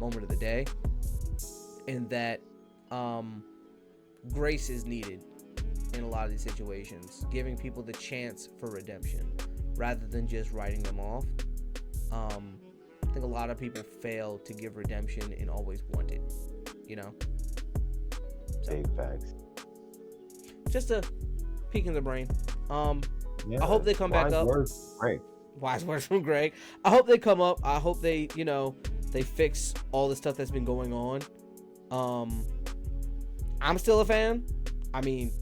moment of the day, and that grace is needed in a lot of these situations, giving people the chance for redemption rather than just writing them off. I think a lot of people fail to give redemption and always want it, you know? So, big facts. just a peek in the brain. Yeah, I hope they come back up. Right. Wise words from Greg. I hope they come up. I hope they, they fix all the stuff that's been going on. I'm still a fan. I mean,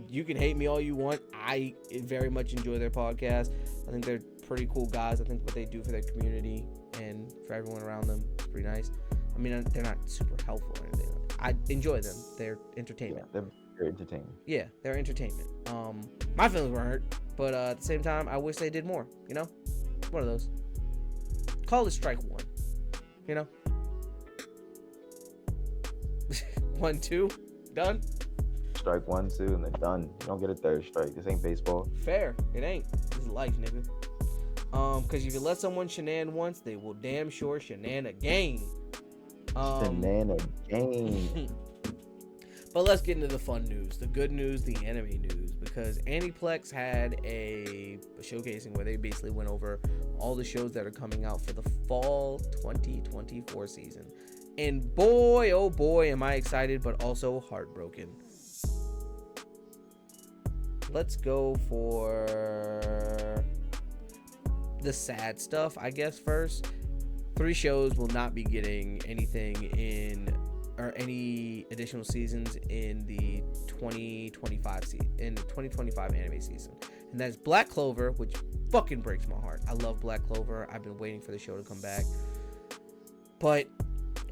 you can hate me all you want. I very much enjoy their podcast. I think they're pretty cool guys. I think what they do for their community and for everyone around them is pretty nice. I mean, they're not super helpful or anything. I enjoy them. They're entertainment. Yeah, they're entertaining. Yeah, they're entertainment. My feelings were hurt, but at the same time, I wish they did more. One of those. Call it strike one. 1, 2, done. Strike 1, 2, and they're done. You don't get a third strike. This ain't baseball. Fair. It ain't. This is life, nigga. Because if you let someone shenan once, they will damn sure shenan again. Banana game. But let's get into the fun news, the good news, the anime news, because Aniplex had a showcasing where they basically went over all the shows that are coming out for the fall 2024 season. And boy, oh boy, am I excited, but also heartbroken. Let's go for the sad stuff, I guess, first. 3 shows will not be getting anything or any additional seasons in the 2025 anime season. And that's Black Clover, which fucking breaks my heart. I love Black Clover. I've been waiting for the show to come back. But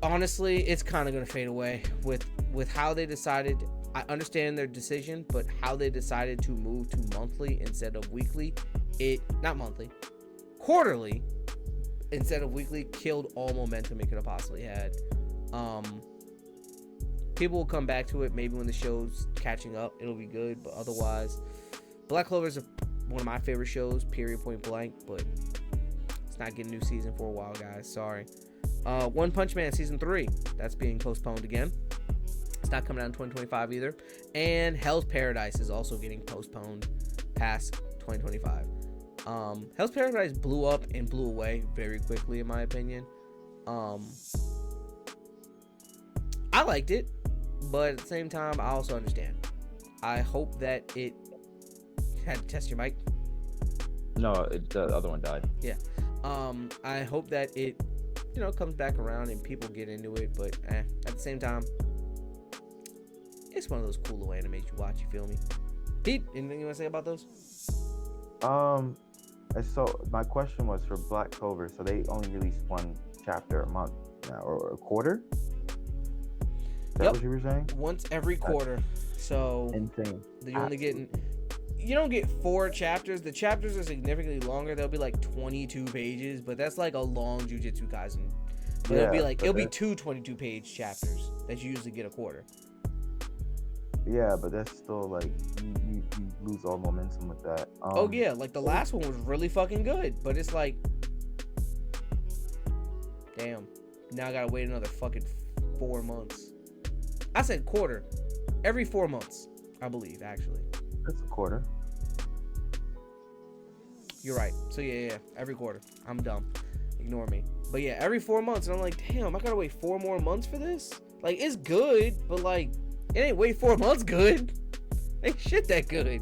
honestly, it's kind of going to fade away with how they decided. I understand their decision, but how they decided to move to monthly instead of weekly, not monthly, quarterly instead of weekly, killed all momentum it could have possibly had. People will come back to it maybe when the show's catching up. It'll be good, but otherwise, Black Clover is one of my favorite shows, period, point blank, but it's not getting a new season for a while, guys. Sorry. One Punch Man Season 3, that's being postponed again. It's not coming out in 2025 either. And Hell's Paradise is also getting postponed past 2025. Hell's Paradise blew up and blew away very quickly, in my opinion. I liked it, but at the same time, I also understand. I hope that it had to test your mic. No, the other one died. Yeah. I hope that it, comes back around and people get into it, but at the same time, it's one of those cool little animes you watch, you feel me? Pete, anything you want to say about those? So my question was for Black Clover, so they only release 1 chapter a month now, or a quarter? Is that what you were saying? Once every quarter. So insane. You only you don't get 4 chapters. The chapters are significantly longer. They'll be like 22 pages, but that's like a long Jujutsu Kaisen. But it'll be 2 22-page chapters that you usually get a quarter. Yeah, but that's still like you lose all momentum with that. Like the last one was really fucking good, but it's like, damn, now I gotta wait another fucking 4 months. I said quarter, every 4 months, I believe, actually. That's a quarter. You're right. So yeah, every quarter. I'm dumb. Ignore me. But yeah, every 4 months, and I'm like, damn, I gotta wait 4 more months for this? Like, it's good, but like, it ain't wait 4 months good. Ain't shit that good.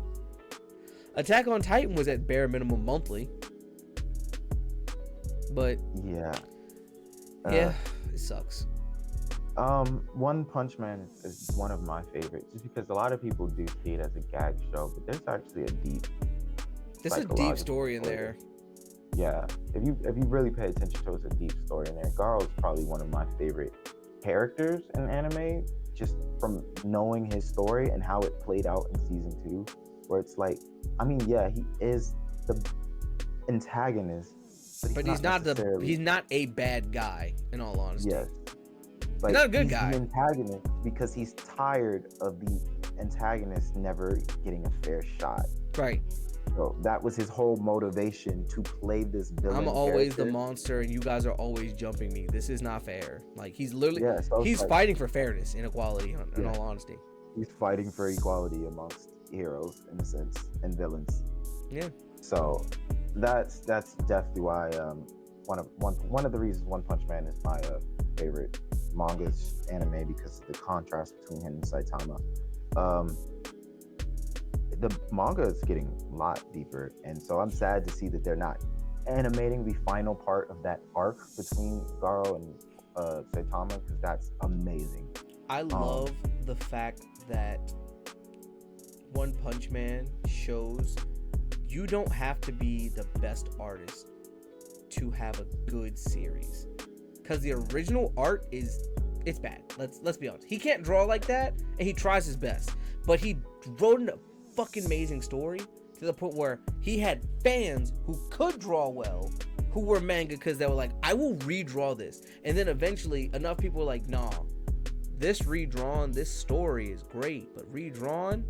Attack on Titan was at bare minimum monthly. But yeah, it sucks. One Punch Man is one of my favorites, just because a lot of people do see it as a gag show, but there's actually a deep. There's a deep story in there. Yeah, if you really pay attention to it, it's a deep story in there. Garo is probably one of my favorite characters in anime, just from knowing his story and how it played out in season 2, where it's like, I mean, yeah, he is the antagonist, but he's not a bad guy, in all honesty. Yes. Like, he's not a good guy. He's the antagonist because he's tired of the antagonist never getting a fair shot. Right. So that was his whole motivation to play this villain. I'm always the character. monster, and you guys are always jumping me. This is not fair. Like, he's literally, Yeah, so he's like, fighting for fairness and equality. In Yeah. all honesty, he's fighting for equality amongst heroes in a sense and villains. yeah. So that's definitely why one of the reasons One Punch Man is my favorite manga anime, because of the contrast between him and Saitama. The manga is getting a lot deeper, and so I'm sad to see that they're not animating the final part of that arc between Garo and Saitama, because that's amazing. I love the fact that One Punch Man shows you don't have to be the best artist to have a good series, because the original art it's bad. Let's be honest. He can't draw like that, and he tries his best, but he wrote a fucking amazing story to the point where he had fans who could draw well, who were manga, because they were like, I will redraw this. And then eventually enough people were like, nah, this redrawn, this story is great, but redrawn,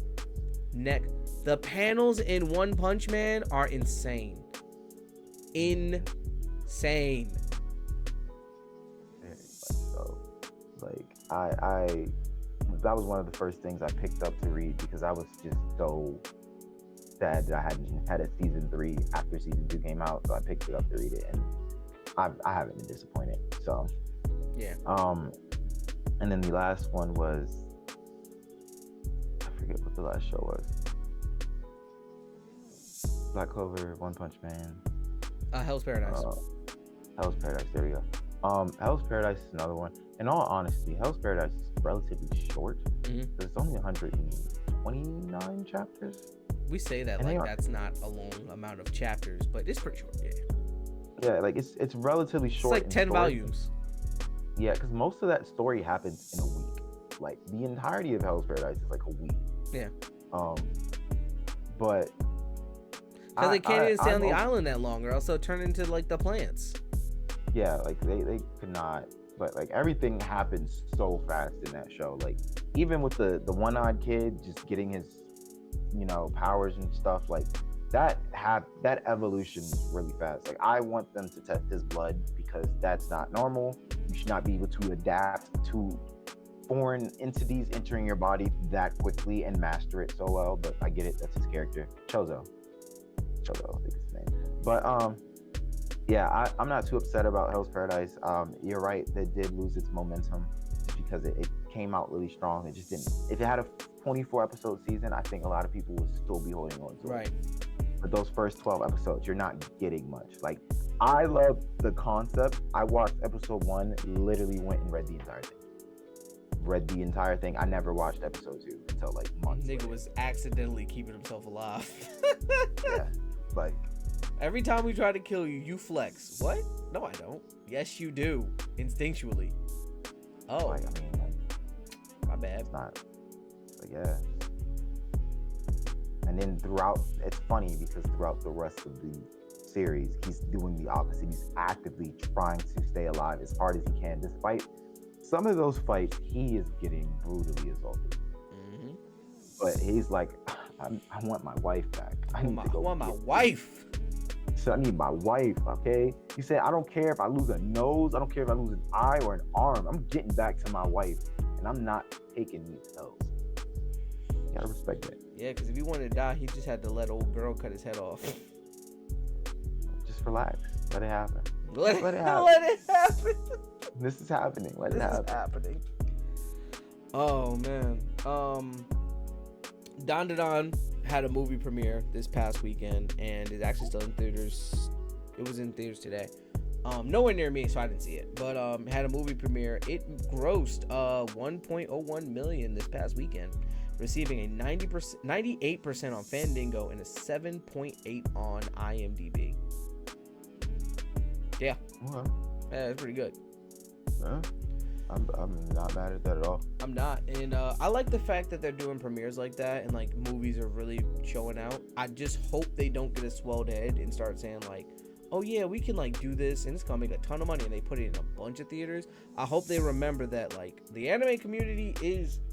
the panels in One Punch Man are insane. Insane. So, like, I that was one of the first things I picked up to read, because I was just so sad that I hadn't had a season 3 after season 2 came out. So I picked it up to read it, and I haven't been disappointed. So Yeah. And then the last one was, I forget what the last show was. Black Clover, One Punch Man. Hell's Paradise. Hell's Paradise, there we go. Hell's Paradise is another one. In all honesty, Hell's Paradise is relatively short. It's only 129 chapters. We say that And like that's not a long amount of chapters, but it's pretty short. Yeah. Yeah, like it's relatively short. It's like 10 volumes. Yeah, because most of that story happens in a week. Like the entirety of Hell's Paradise is like a week. Yeah. But because they can't even stay on the island that long, or else they'll turn into like the plants. Yeah, like they could not. But like everything happens so fast in that show. Like even with the one-eyed kid just getting his, powers and stuff, like that evolution is really fast. Like I want them to test his blood, because that's not normal. You should not be able to adapt to foreign entities entering your body that quickly and master it so well. But I get it, that's his character. Chozo, I think it's his name. But yeah, I'm not too upset about Hell's Paradise. You're right, that did lose its momentum just because it came out really strong. It just didn't. If it had a 24 episode season, I think a lot of people would still be holding on to it. Right. But those first 12 episodes, you're not getting much. Like, I love the concept. I watched episode 1, literally went and read the entire thing. I never watched episode 2 until like months Nigga later. was accidentally keeping himself alive. Yeah, like every time we try to kill you, you flex. What? No, I don't. Yes, you do. Instinctually. Oh, like, I mean, my bad. It's not. But yeah. And then it's funny because throughout the rest of the series, he's doing the opposite. He's actively trying to stay alive as hard as he can, despite some of those fights, he is getting brutally assaulted. Mm-hmm. But he's like, I want my wife back. I want my wife. So I need my wife, okay? He said, I don't care if I lose a nose. I don't care if I lose an eye or an arm. I'm getting back to my wife, and I'm not taking these pills. You gotta respect that. Yeah, because if he wanted to die, he just had to let old girl cut his head off. Just relax. Let it happen. Let it happen. Let it happen. This is happening. Let it happen. This is happening. Oh, man. Don Don had a movie premiere this past weekend, and it's actually still in theaters. It was in theaters today. Nowhere near me, so I didn't see it. But had a movie premiere. It grossed 1.01 million this past weekend, receiving a 98% on Fandango and a 7.8 on IMDb. Yeah. Okay. Yeah, that's pretty good. Yeah. I'm not mad at that at all. I'm not, and I like the fact that they're doing premieres like that, and like movies are really showing out. I just hope they don't get a swelled head and start saying like, oh yeah, we can like do this and it's gonna make a ton of money, and they put it in a bunch of theaters. I hope they remember that like the anime community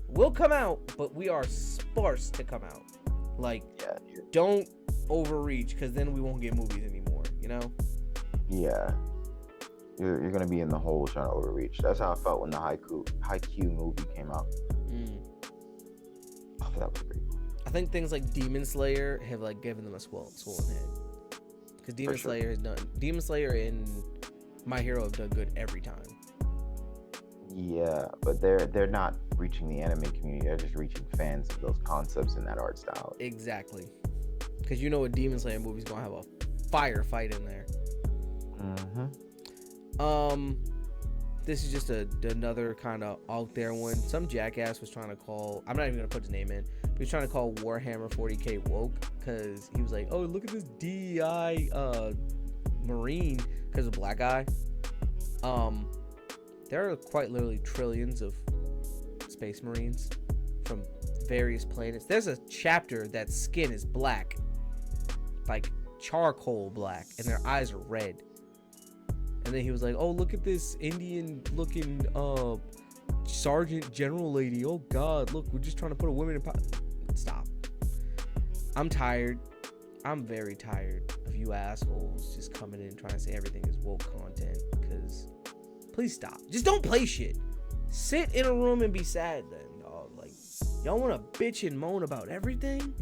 will come out, but we are sparse to come out. Like, don't overreach because then we won't get movies anymore, you know? Yeah. You're gonna be in the hole trying to overreach. That's how I felt when the Haikyuu movie came out. Oh, that was great. I think things like Demon Slayer have like given them a swollen head. Because Demon Slayer and My Hero have done good every time. Yeah, but they're not reaching the anime community. They're just reaching fans of those concepts and that art style. Exactly. Because you know a Demon Slayer movie's gonna have a fight in there. This is just another kind of out there one. Some jackass was trying to call. I'm not even gonna put his name in. But he was trying to call Warhammer 40K woke because he was like, "Oh, look at this DI Marine," because of black guy. There are quite literally trillions of space marines from various planets. There's a chapter that skin is black, like charcoal black, and their eyes are red. And then he was like, "Oh, look at this Indian-looking sergeant general lady. Oh God, look, we're just trying to put a woman in power." Stop. I'm tired. I'm very tired of you assholes just coming in trying to say everything is woke content. Because please stop. Just don't play shit. Sit in a room and be sad then, dog. Like, y'all want to bitch and moan about everything,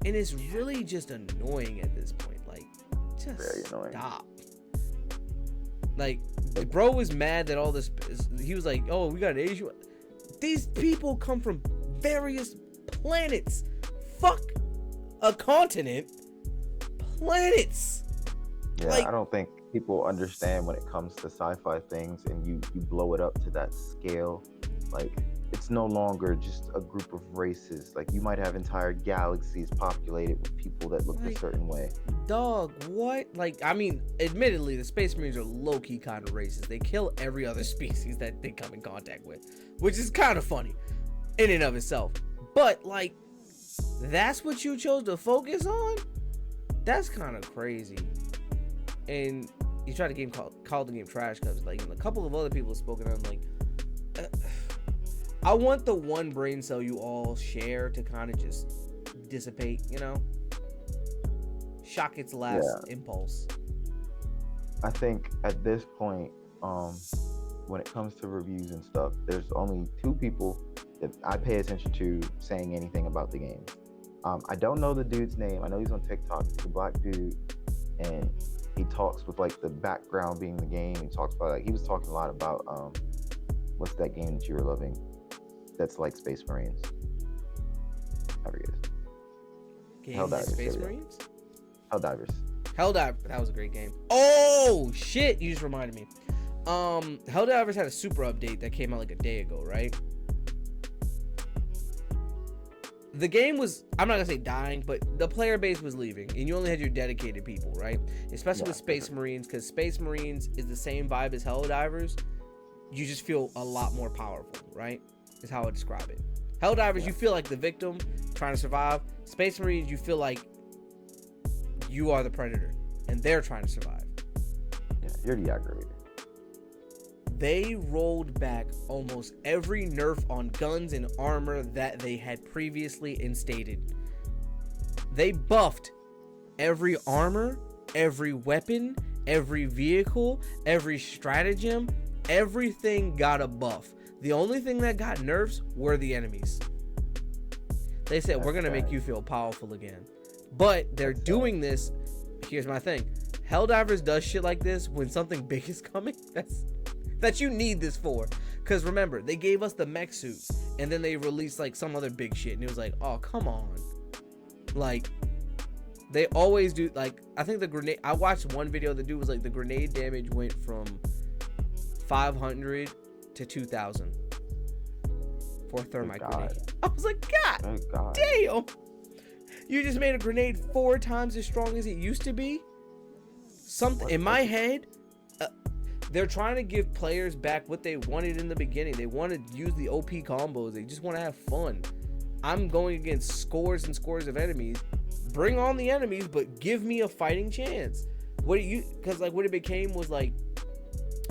and it's really just annoying at this point. Like, just stop. Like, the bro was mad that all this, he was like, "Oh, we got an Asian." These people come from various planets. Fuck a continent. Planets. Yeah, like, I don't think people understand when it comes to sci-fi things, and you blow it up to that scale. Like, it's no longer just a group of races. Like, you might have entire galaxies populated with people that look a certain way. Dog, what? Like, I mean, admittedly, the Space Marines are low-key kind of racist. They kill every other species that they come in contact with, which is kind of funny in and of itself. But, like, that's what you chose to focus on? That's kind of crazy. And you try to call the game trash because, like, a couple of other people have spoken on, like, I want the one brain cell you all share to kind of just dissipate, you know? Shock its last impulse. I think at this point, when it comes to reviews and stuff, there's only two people that I pay attention to saying anything about the game. I don't know the dude's name. I know he's on TikTok. He's a black dude, and he talks with like the background being the game. He talks about, like, he was talking a lot about what's that game that you were loving? That's like Space Marines. I forget it. Game like Space Marines? Helldivers. That was a great game. Oh shit! You just reminded me. Helldivers had a super update that came out like a day ago, right? The game was, I'm not gonna say dying, but the player base was leaving, and you only had your dedicated people, right? Especially with Space Marines, because Space Marines is the same vibe as Helldivers. You just feel a lot more powerful, right? Is how I describe it. Helldivers, you feel like the victim trying to survive. Space Marines, you feel like you are the predator, and they're trying to survive. Yeah, you're the aggravator. They rolled back almost every nerf on guns and armor that they had previously instated. They buffed every armor, every weapon, every vehicle, every stratagem. Everything got a buff. The only thing that got nerfs were the enemies. They said, we're going to make you feel powerful again. But they're doing this. Here's my thing. Helldivers does shit like this when something big is coming. That you need this for. Because remember, they gave us the mech suits, and then they released like some other big shit, and it was like, oh, come on. Like, they always do, like, I think the grenade, I watched one video, the dude was like, the grenade damage went from 500 to 2,000 for a thermite grenade. I was like, God damn. You just made a grenade 4 times as strong as it used to be. Something in my head, they're trying to give players back what they wanted in the beginning. They want to use the OP combos. They just want to have fun. I'm going against scores and scores of enemies. Bring on the enemies, but give me a fighting chance. Because like what it became was like,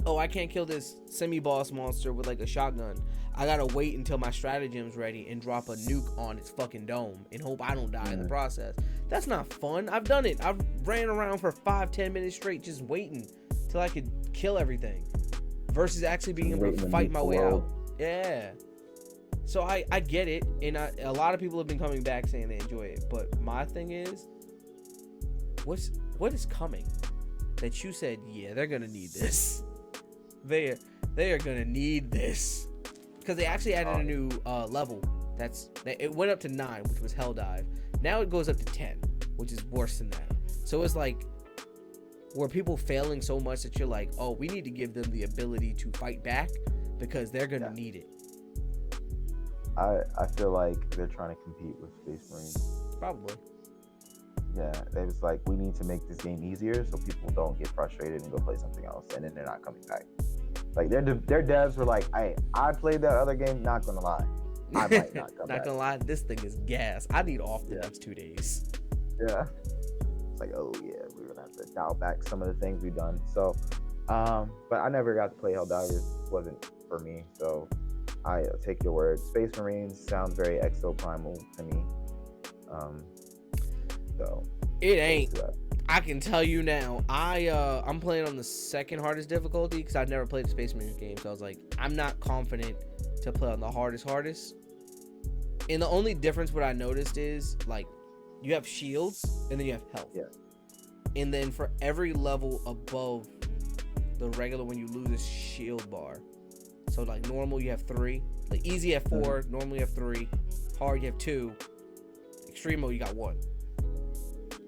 oh, I can't kill this semi-boss monster with like a shotgun. I gotta wait until my stratagem's ready and drop a nuke on its fucking dome and hope I don't die in the process. That's not fun. I've done it. I've ran around for 5-10 minutes straight just waiting till I could kill everything versus actually being able to fight my way out. Yeah. So I get it, and a lot of people have been coming back saying they enjoy it. But my thing is, what is coming that you said, yeah, they're gonna need this. They are gonna need this because they actually added a new level. It went up to 9, which was Hell Dive. Now it goes up to 10, which is worse than that. So it's like, were people failing so much that you're like, oh, we need to give them the ability to fight back because they're gonna need it. I feel like they're trying to compete with Space Marines. Probably. Yeah, they was like, we need to make this game easier so people don't get frustrated and go play something else, and then they're not coming back. Like their devs were like, I played that other game, not gonna lie, I might not come back. Not gonna lie, this thing is gas. I need off the next 2 days. Yeah. It's like, oh yeah, we're gonna have to dial back some of the things we've done. So, but I never got to play Helldivers. It wasn't for me. So I take your word. Space Marines sounds very exoprimal to me. So it ain't. I can tell you now. I'm playing on the second hardest difficulty because I've never played a Space Marines game. So I was like, I'm not confident to play on the hardest. And the only difference what I noticed is like you have shields and then you have health. Yeah. And then for every level above the regular one, you lose a shield bar. So like normal you have 3, like easy you have 4, normal you have 3, hard you have 2, extreme mode you got 1.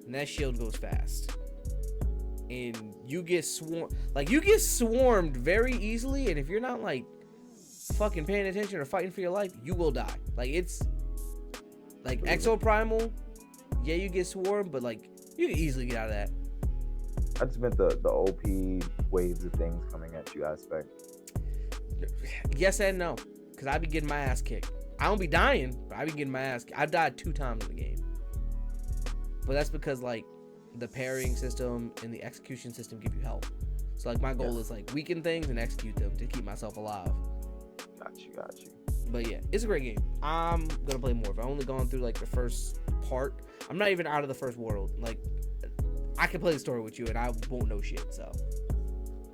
And that shield goes fast. And you get swarmed very easily, and if you're not like fucking paying attention or fighting for your life, you will die. Like it's like exoprimal, yeah, you get swarmed, but like you can easily get out of that. I just meant the OP waves of things coming at you aspect. Yes and no, because I be getting my ass kicked. I don't be dying, but I be getting my ass kicked. I've died 2 times in the game. But that's because like the parrying system and the execution system give you health. So like my goal is like weaken things and execute them to keep myself alive. Got you. But yeah, it's a great game. I'm gonna play more. I've only gone through like the first part. I'm not even out of the first world. Like I can play the story with you and I won't know shit. So.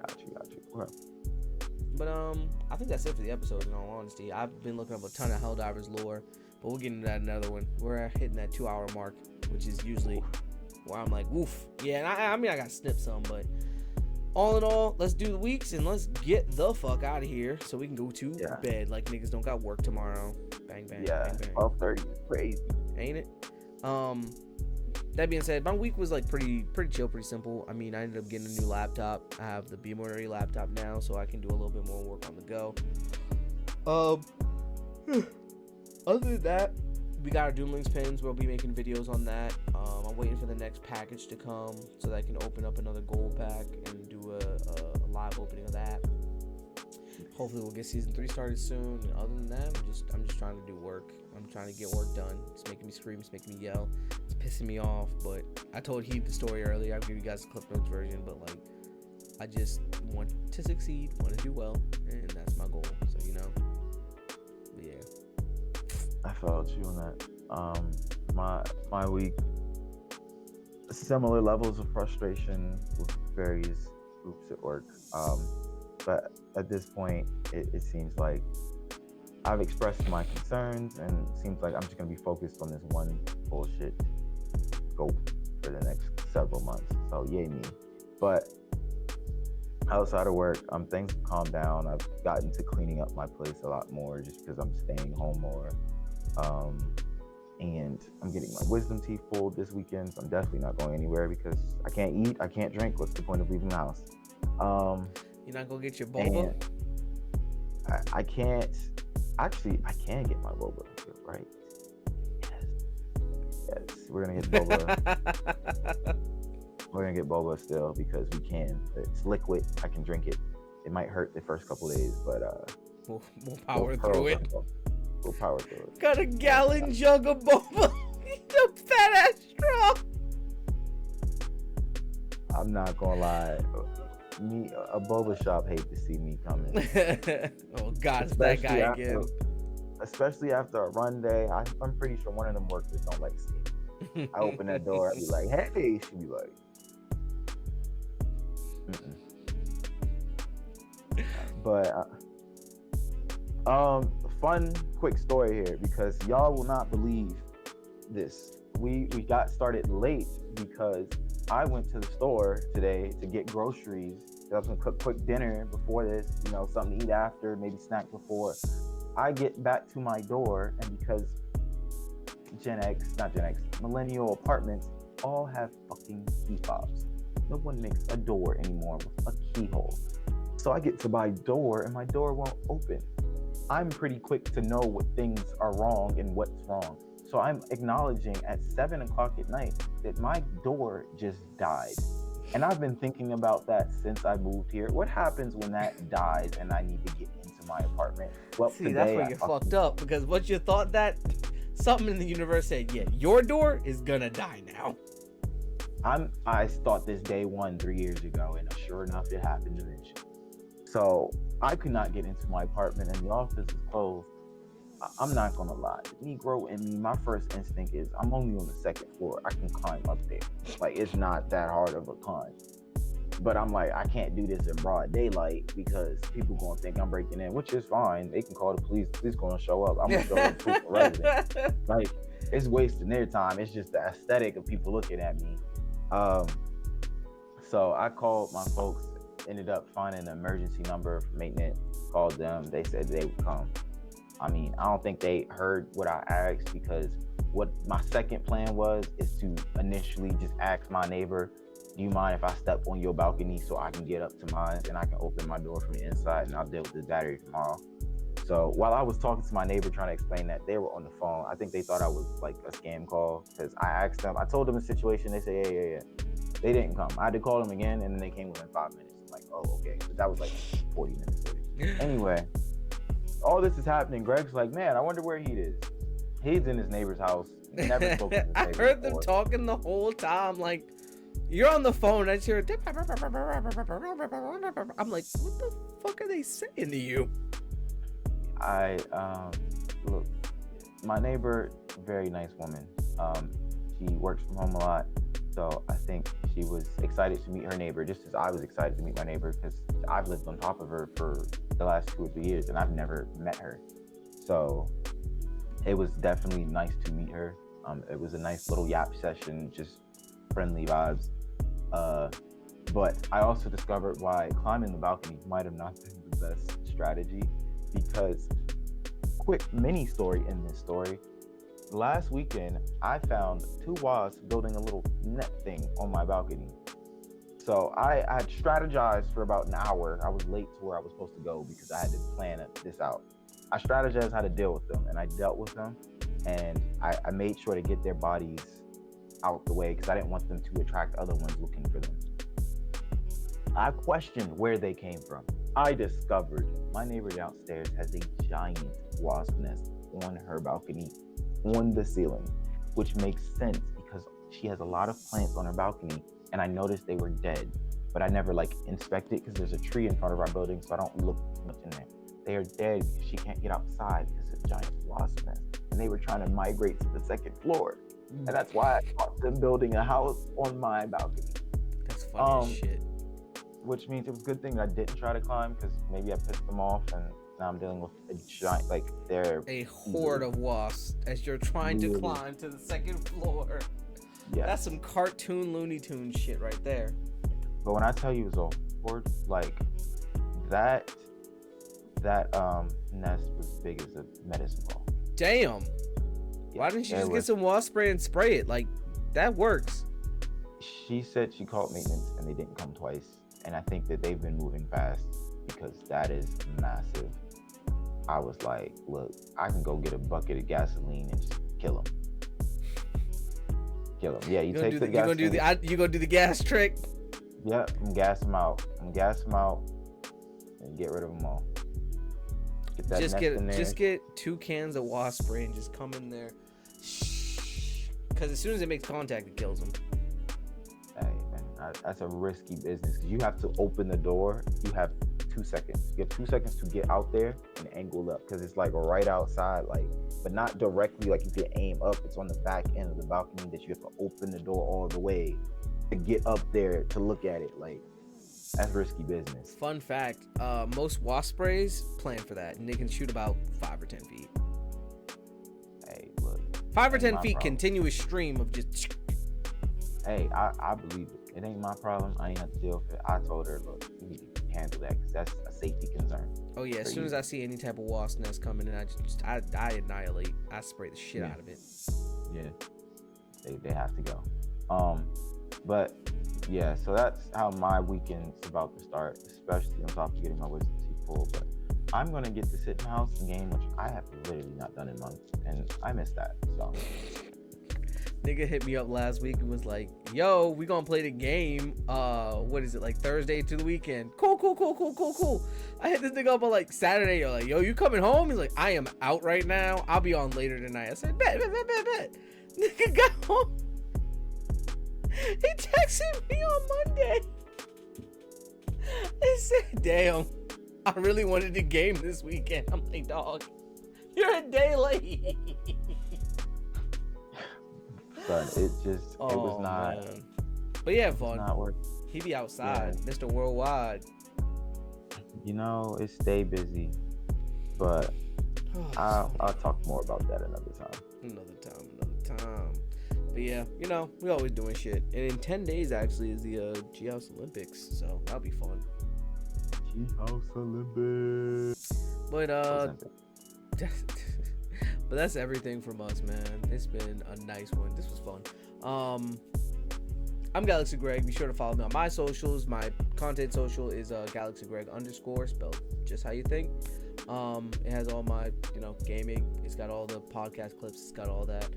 Got you. Okay. But I think that's it for the episode. In all honesty, I've been looking up a ton of Helldivers lore, but we'll get into that another one. We're hitting that 2-hour mark, which is usually where I'm like, woof. Yeah, and I mean I got snipped some, but all in all, let's do the weeks and let's get the fuck out of here so we can go to bed. Like niggas don't got work tomorrow. Bang bang. Yeah. Bang, bang. 12:30 is crazy, ain't it? That being said, my week was like pretty chill, pretty simple. I mean, I ended up getting a new laptop. I have the B-Mortary laptop now, so I can do a little bit more work on the go. Other than that, we got our Doom Links pins. We'll be making videos on that. I'm waiting for the next package to come so that I can open up another gold pack and do a live opening of that. Hopefully we'll get season 3 started soon. And other than that, I'm just trying to do work. I'm trying to get work done. It's making me scream. It's making me yell. It's pissing me off. But I told Heath the story earlier. I'll give you guys a Cliff Notes version. But like, I just want to succeed, want to do well, and that's my goal. So but yeah. I felt you on that. My week, similar levels of frustration with various groups at work. But at this point, it seems like I've expressed my concerns, and it seems like I'm just going to be focused on this one bullshit scope for the next several months. So yay me. But outside of work, things have calmed down. I've gotten to cleaning up my place a lot more just because I'm staying home more. And I'm getting my wisdom teeth pulled this weekend. So I'm definitely not going anywhere because I can't eat, I can't drink. What's the point of leaving the house? You're not gonna get your boba? I can't. Actually, I can get my boba, right? Yes. We're gonna get boba. We're gonna get boba still because we can. It's liquid. I can drink it. It might hurt the first couple days, but we'll power through it. We'll power through it. Got a gallon jug of boba. The fat ass straw. I'm not gonna lie. A boba shop hate to see me coming. Oh God, it's that guy again. Especially after a run day. I'm pretty sure one of them workers don't like seeing me. I open that door. I'd be like, "Hey," she'd be like, mm-mm. But fun quick story here, because y'all will not believe this. We got started late because I went to the store today to get groceries. I was gonna cook quick dinner before this, something to eat after, maybe snack before. I get back to my door, and because millennial apartments all have fucking key fobs. No one makes a door anymore with a keyhole. So I get to my door and my door won't open. I'm pretty quick to know what things are wrong and what's wrong. So I'm acknowledging at 7 o'clock at night that my door just died. And I've been thinking about that since I moved here. What happens when that dies and I need to get into my apartment? Well, see, that's where you're fucked up, because once you thought that, something in the universe said, yeah, your door is gonna die now. I thought this day one 3 years ago, and sure enough, it happened eventually. So I could not get into my apartment, and the office is closed. I'm not gonna lie, Negro in me, my first instinct is I'm only on the second floor. I can climb up there. Like, it's not that hard of a climb. But I'm like, I can't do this in broad daylight because people gonna think I'm breaking in, which is fine. They can call the police. Police gonna show up. I'm gonna show up proof of residence. Like, it's wasting their time. It's just the aesthetic of people looking at me. So I called my folks. Ended up finding an emergency number for maintenance. Called them. They said they would come. I mean, I don't think they heard what I asked, because what my second plan was is to initially just ask my neighbor, do you mind if I step on your balcony so I can get up to mine and I can open my door from the inside, and I'll deal with this battery tomorrow. So while I was talking to my neighbor trying to explain that, they were on the phone. I think they thought I was like a scam call, because I asked them, I told them the situation. They said, yeah. They didn't come. I had to call them again, and then they came within 5 minutes. I'm like, oh, okay. But that was like 40 minutes later. Anyway, all this is happening. Greg's like, man, I wonder where he is. He's in his neighbor's house. Never spoken to his neighbor I heard before. them talking the whole time. Like, you're on the phone, I hear, I'm like, what the fuck are they saying to you? Look, my neighbor, very nice woman. She works from home a lot. So I think she was excited to meet her neighbor, just as I was excited to meet my neighbor, because I've lived on top of her for the last 2 or 3 years and I've never met her. So it was definitely nice to meet her. It was a nice little yap session, just friendly vibes. But I also discovered why climbing the balcony might have not been the best strategy, because quick mini story in this story. Last weekend, I found 2 wasps building a little net thing on my balcony. So I had strategized for about an hour. I was late to where I was supposed to go because I had to plan this out. I strategized how to deal with them, and I dealt with them, and I made sure to get their bodies out the way because I didn't want them to attract other ones looking for them. I questioned where they came from. I discovered my neighbor downstairs has a giant wasp nest on her balcony, on the ceiling, which makes sense because she has a lot of plants on her balcony, and I noticed they were dead, but I never inspected because there's a tree in front of our building, so I don't look much in there. They are dead because she can't get outside because it's a giant wasp nest, and they were trying to migrate to the second floor, and that's why I caught them building a house on my balcony. That's funny as shit. Which means it was a good thing that I didn't try to climb, because maybe I pissed them off, and now I'm dealing with a giant, they're a horde of wasps as you're trying to climb to the second floor. Yeah, that's some cartoon Looney Tunes shit right there. But when I tell you it was a horde, that nest was as big as a medicine ball. Damn. Yeah, why didn't you just get some wasp spray and spray it? That works. She said she called maintenance and they didn't come twice. And I think that they've been moving fast because that is massive. I was like, look, I can go get a bucket of gasoline and just kill them. Yeah, you take the gas. You gonna do the gas trick? Yep, I'm gas them out and get rid of them all. Get that nest in there. Just get 2 cans of wasp spray and just come in there. Because as soon as it makes contact, it kills them. Hey, man, that's a risky business because you have to open the door. You have 2 seconds. You have 2 seconds to get out there and angle up because it's right outside. but not directly like you can aim up. It's on the back end of the balcony that you have to open the door all the way to get up there to look at it. Like, that's risky business. Fun fact, most wasp sprays plan for that, and they can shoot about 5 or 10 feet. Hey, look. 5 or 10 feet, problem. continuous stream of just... Hey, I believe it. It ain't my problem. I ain't have to deal with it. I told her, look, you need to handle that because that's a safety concern. Oh, yeah, as soon as I see any type of wasp nest coming in, I annihilate. I spray the shit out of it. Yeah, they have to go. But yeah, so that's how my weekend's about to start, especially on top of getting my wisdom teeth full. But I'm gonna get to sit in the house and game, which I have literally not done in months, and I miss that. So nigga hit me up last week and was like, yo, we gonna play the game, what is it, like Thursday to the weekend? Cool. I hit this nigga up on like Saturday, yo, like, yo, you coming home? He's like, I am out right now, I'll be on later tonight. I said, bet. Nigga got home, he texted me on Monday. He said, damn, I really wanted the game this weekend. I'm like, dog, you're a day late. Son, it was not. Man. But yeah, fun. Not work. He be outside, yeah. Mr. Worldwide. You know, it stay busy, but I'll talk more about that another time. Another time. But yeah, you know, we always doing shit. And in 10 days, actually, is the G House Olympics, so that'll be fun. G House Olympics. But but that's everything from us, man. It's been a nice one. This was fun. I'm Galaxy Greg. Be sure to follow me on my socials. My content social is Galaxy Greg _ spelled just how you think. It has all my, gaming. It's got all the podcast clips. It's got all that.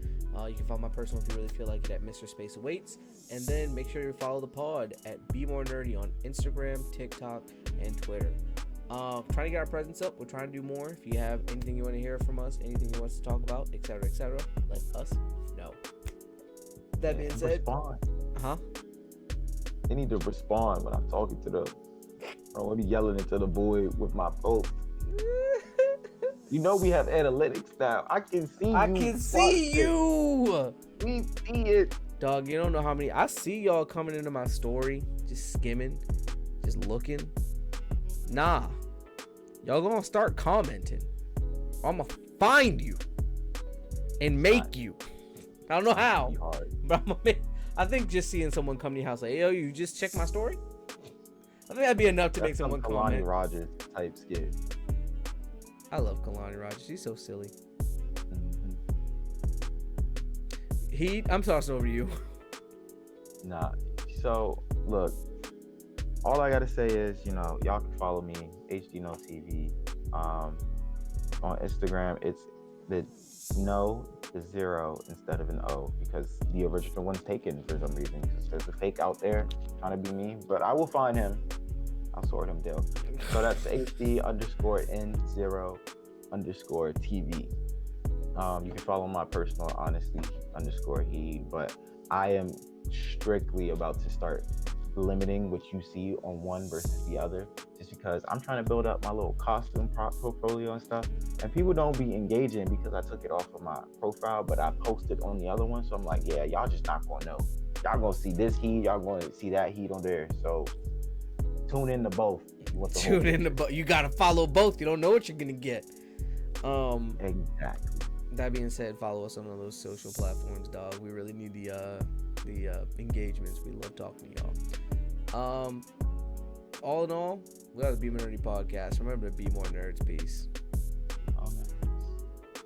You can follow my personal if you really feel like it at Mr. Space Awaits. And then make sure you follow the pod at Be More Nerdy on Instagram, TikTok, and Twitter. Trying to get our presence up. We're trying to do more. If you have anything you want to hear from us, anything you want us to talk about, etc., let us know. That being said, respond. Huh? They need to respond when I'm talking to them. I don't want to be yelling into the void with my post. You know we have analytics now. I can see you. I can see you. We see it. Dog, you don't know how many. I see y'all coming into my story, just skimming, just looking. Nah. Y'all gonna start commenting. I'm gonna find you and make you. I don't know how, but I think just seeing someone come to your house like, yo, you just check my story? I think that'd be enough to make someone comment. Kalani Rogers type skit. I love Kalani Rogers. She's so silly. Mm-hmm. I'm tossing over to you. Nah. So, look. All I gotta say is, y'all can follow me, HD noTV. On Instagram, it's the 0 instead of an O, because the original one's taken for some reason. Because there's a fake out there trying to be me, but I will find him. I'll sort him down. So that's HD _N0 _TV. You can follow my personal honestly _he, but I am strictly about to start limiting what you see on one versus the other, just because I'm trying to build up my little costume portfolio and stuff, and people don't be engaging because I took it off of my profile, but I posted on the other one. So I'm like, yeah, y'all just not gonna know. Y'all gonna see this heat, y'all gonna see that heat on there. So tune in to both. You gotta follow both. You don't know what you're gonna get. Exactly. That being said, follow us on all those social platforms, dog. We really need the engagements. We love talking to y'all. All in all, we got the Be More Nerdy podcast. Remember to be more nerds. Peace.